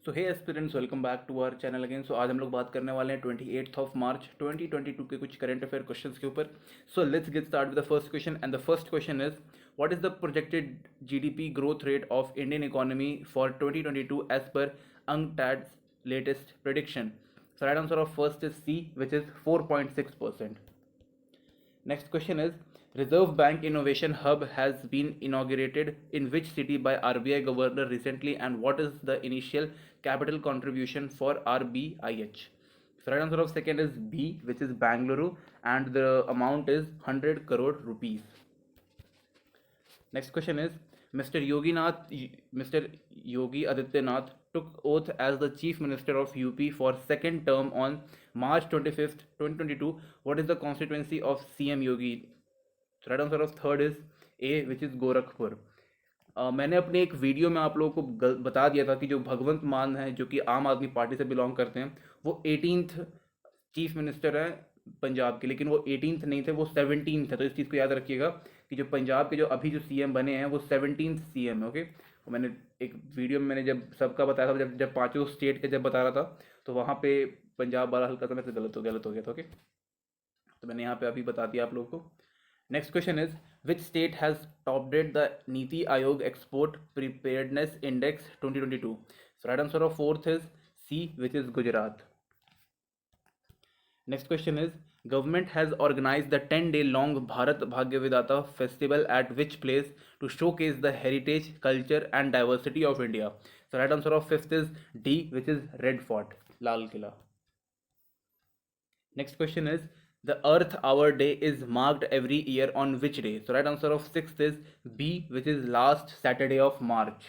So hey aspirants, welcome back to our channel again. So आज हम लोग बात करने वाले हैं 28 मार्च 2022 के कुछ करंट अफेयर क्वेश्चंस के ऊपर। So let's get start with the first question and the first question is what is the projected GDP growth rate of Indian economy for 2022 as per UNCTAD's latest prediction? So right answer of first is C, which is 4.6%. Next question is Reserve Bank Innovation Hub has been inaugurated in which city by RBI Governor recently, and what is the initial capital contribution for RBIH? So right answer of second is B, which is Bangalore, and the amount is 100 crore rupees. Next question is Mr. Yogi Adityanath took oath as the Chief Minister of UP for second term on March 25th, 2022. What is the constituency of CM Yogi? So right answer of third is A, which is Gorakhpur. मैंने अपने एक video में आप लोगों को बता दिया था कि जो भगवंत मान है, जो कि आम आदमी पार्टी से बिलोंग करते हैं, वो 18th चीफ मिनिस्टर हैं पंजाब के, लेकिन वो 18th नहीं थे, वो 17th थे। तो इस चीज़ को याद रखिएगा कि जो पंजाब के जो अभी जो सीएम बने हैं वो 17th सीएम है। ओके, तो मैंने एक वीडियो में मैंने जब सबका बताया था, जब पांचों स्टेट के जब बता रहा था, तो वहाँ पे पंजाब वाला हल्का सा मेरे से गलत हो गया था। ओके, तो मैंने यहाँ पे अभी बता दिया आप लोगों को। Next question is which state has topped the NITI Aayog export preparedness index 2022? So right answer of fourth is C, which is Gujarat. Next question is government has organized the 10-day long Bharat Bhagya Vidata festival at which place to showcase the heritage, culture and diversity of India? So right answer of fifth is D, which is Red Fort, Lal Killa. Next question is the Earth Hour Day is marked every year on which day? So right answer of sixth is B, which is last Saturday of March.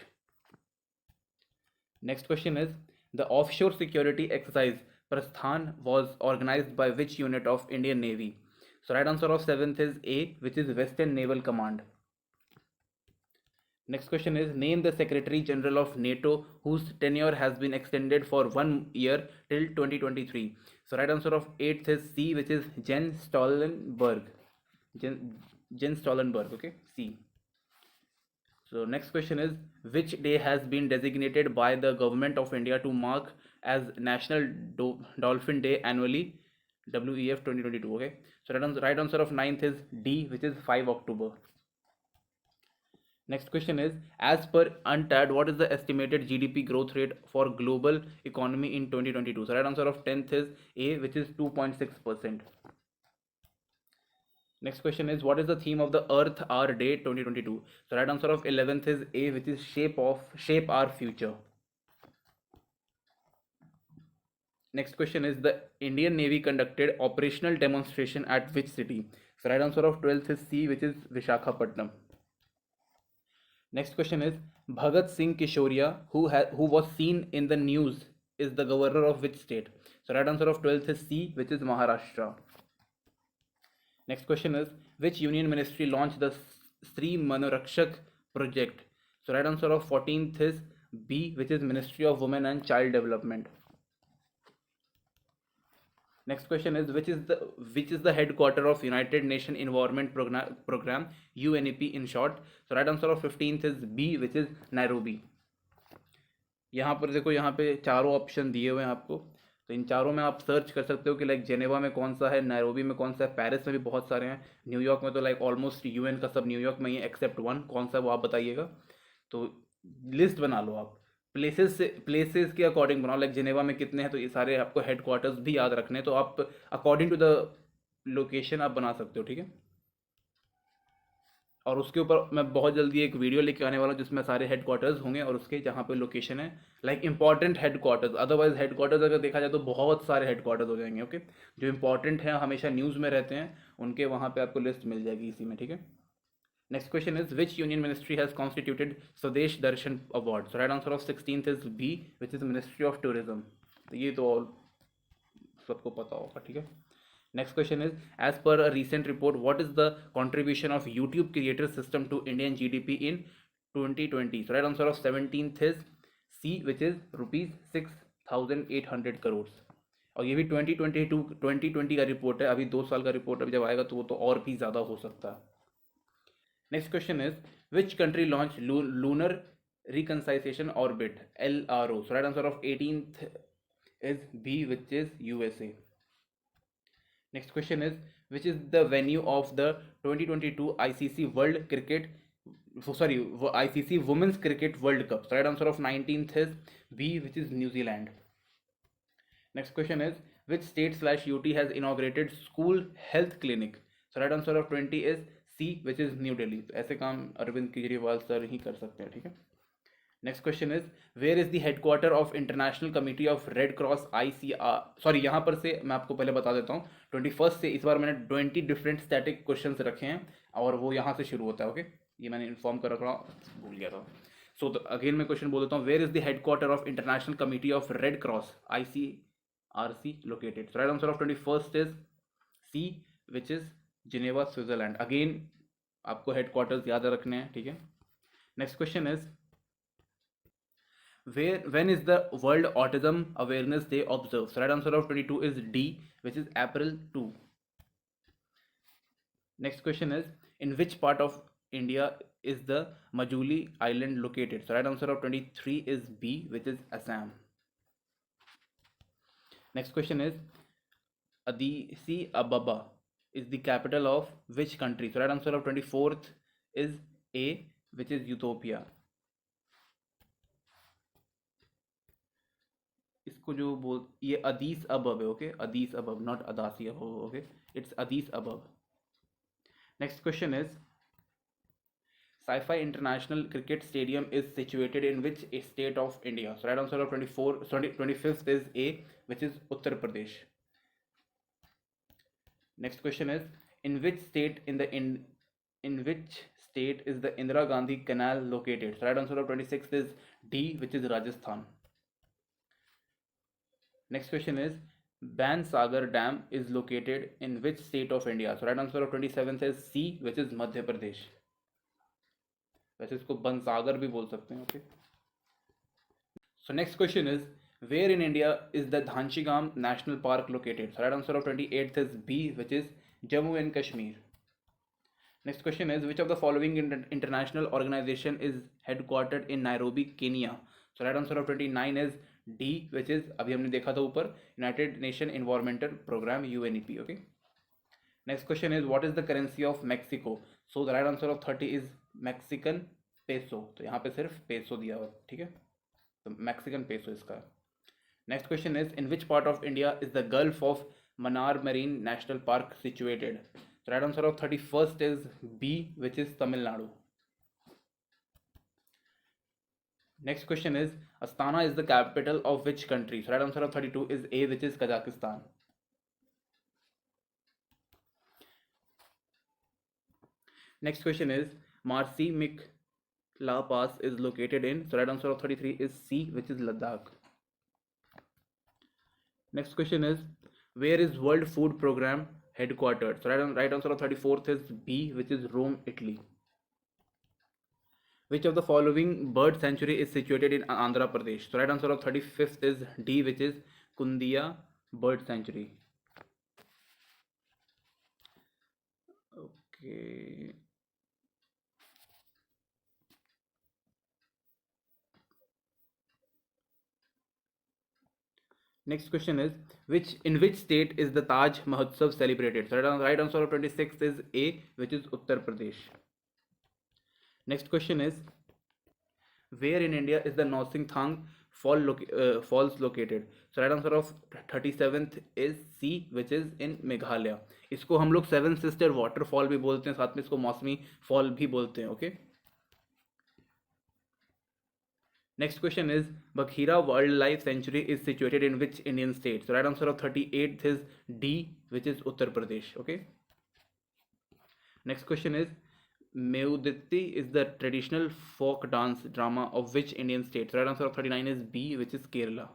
Next question is the offshore security exercise Prasthan was organized by which unit of Indian Navy? So right answer of seventh is A, which is Western Naval Command. Next question is name the Secretary General of NATO whose tenure has been extended for 1 year till 2023. So right answer of eighth is C, which is Jens Stoltenberg. Jens Stoltenberg, okay, C. So next question is which day has been designated by the government of India to mark as National Dolphin Day annually, WEF 2022? Okay, so right answer of ninth is D, which is 5 October. Next question is as per UNCTAD what is the estimated GDP growth rate for global economy in 2022? So right answer of 10th is A, which is 2.6%. Next question is what is the theme of the Earth Hour Day 2022? So right answer of 11th is A, which is shape our future. Next question is the Indian Navy conducted operational demonstration at which city? So right answer of 12th is C, which is Vishakhapatnam. Next question is Bhagat Singh Kishoria, who was seen in the news, is the governor of which state? So right answer of 12th is C, which is Maharashtra. Next question is which union ministry launched the Sri Manorakshak project? So right answer of 14th is B, which is Ministry of Women and Child Development. Next question is which is the headquarter of United Nations Environment Program, UNEP in short? So right answer of 15th is B, which is Nairobi. यहाँ पर देखो, यहाँ पे चारों option दिए हुए हैं आपको, तो इन चारों में आप सर्च कर सकते हो कि लाइक जेनेवा में कौन सा है, नैरोबी में कौन सा है, पेरिस में भी बहुत सारे हैं, न्यूयॉर्क में तो लाइक ऑलमोस्ट यूएन का सब न्यूयॉर्क में ही एक्सेप्ट वन, कौन सा है वो आप बताइएगा। तो लिस्ट बना लो आप, प्लेसेस के अकॉर्डिंग बनाओ, लाइक जेनेवा में कितने हैं, तो ये सारे आपको हेडक्वार्टर्स भी याद रखने हैं, तो आप अकॉर्डिंग टू द लोकेशन आप बना सकते हो, ठीक है। और उसके ऊपर मैं बहुत जल्दी एक वीडियो लेके आने वाला हूँ जिसमें सारे हेडक्वार्टर्स होंगे और उसके जहाँ पे लोकेशन है like important headquarters. Otherwise headquarters अगर देखा जाए तो बहुत सारे हेडक्वार्टर्स हो जाएंगे। ओके, जो इंपॉर्टेंट हैं, हमेशा न्यूज़ में रहते हैं, उनके वहाँ पे आपको लिस्ट मिल जाएगी इसी में, ठीक है। Next question is which union ministry has constituted Swadesh Darshan award? So right answer of 16th is B, which is ministry of tourism. तो ये तो ऑल सबको पता होगा, ठीक है। Next question is as per a recent report what is the contribution of YouTube creator system to Indian GDP in 2020? So right answer of 17th is C, which is rupees 6,800 crores। और ये भी 2020 का report है, अभी 2 साल का report अभी जब आएगा तो वो तो और भी ज़्यादा हो सकता है। Next question is which country launch lunar reconciliation orbit, LRO. So right answer of 18th is B, which is USA. Next question is, which is the venue of the 2022 ICC World Cricket, sorry, ICC Women's Cricket World Cup? So right answer of 19th is B, which is New Zealand. Next question is, which state slash UT has inaugurated school health clinic? So right answer of 20 is C, which is New Delhi. तो ऐसे काम Arvind Kejriwal sir ही कर सकते हैं, ठीक है. Next question is, where is the headquarter of international committee of red cross ICR? Sorry, यहाँ पर से मैं आपको पहले बता देता हूँ, 21st से इस बार मैंने 20 डिफरेंट स्टैटिक क्वेश्चन रखे हैं और वो यहाँ से शुरू होता है. ओके, ये मैंने इन्फॉर्म कर रखा, भूल गया था. सो अगेन मैं क्वेश्चन बोल देता हूँ, where is the headquarter of international committee of red cross ICRC located? So right answer of 21st is C, which is Geneva, Switzerland. Again आपको हेडक्वार्टर्स याद रखने हैं, ठीक है. Next question is, when is the World Autism Awareness Day observed? So right answer of 22 is D, which is April 2. Next question is, in which part of India is the Majuli Island located? So right answer of 23 is B, which is Assam. Next question is, Addis Ababa is the capital of which country? So right answer of 24th is A, which is Ethiopia. इसको जो बोल, ये Addis Ababa है. Okay, Addis Ababa, not Adasi Ababa. Okay, it's Addis Ababa. Next question is, Saifi International Cricket Stadium is situated in which state of India? So right answer of 25th is A, which is Uttar Pradesh. Next question is, in which state in which state is the Indira Gandhi Canal located? So right answer of 26th is D, which is Rajasthan. Next question is, Bansagar Dam is located in which state of India? So right answer of 27th is C, which is Madhya Pradesh. वैसे इसको बनसागर भी बोल सकते हैं. Okay, so next question is, where in India is the Dachigam national park located? So right answer of 28th is B, which is Jammu and Kashmir. Next question is, which of the following international organisation is headquartered in Nairobi, Kenya? So right answer of 29 is D, which is, अभी हमने देखा था ऊपर, United Nation environmental programme, UNEP. Okay, next question is, what is the currency of Mexico? So the right answer of 30 is Mexican peso. तो यहाँ पे सिर्फ peso दिया हुआ, ठीक है, तो मैक्सिकन पेसो इसका. Next question is, in which part of India is the gulf of Mannar marine national park situated? तो right answer of 31st is B, which is Tamil Nadu. Next question is, Astana is the capital of which country? So right answer of 32 is A, which is Kazakhstan. Next question is, Marsimik La Pass is located in? So right answer of 33 is C, which is Ladakh. Next question is, where is World Food Program headquartered? So right answer of 34th is B, which is Rome, Italy. Which of the following bird sanctuary is situated in Andhra Pradesh? So right answer of 35th is D, which is Kundiya Bird Sanctuary. Okay. Next question is, in which state is the Taj Mahotsav celebrated? So right answer of 26th is A, which is Uttar Pradesh. Next question is, where in India is the Nosingthang falls located? So right answer of 37th is C, which is in Meghalaya. इसको हम लोग seven sister waterfall भी बोलते हैं, साथ में इसको मौसमी फॉल भी बोलते हैं. Okay, next question is, Bakhira wildlife sanctuary is situated in which Indian state? So right answer of 38th is D, which is Uttar Pradesh. Okay, next question is, Mudiyettu is the traditional folk dance drama of which Indian state? Right answer of 39 is B, which is Kerala.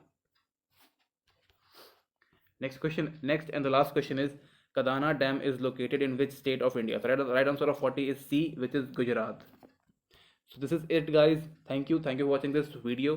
Next question, next and the last question is, Kadana Dam is located in which state of India? So right answer of 40 is C, which is Gujarat. So this is it, guys. Thank you for watching this video.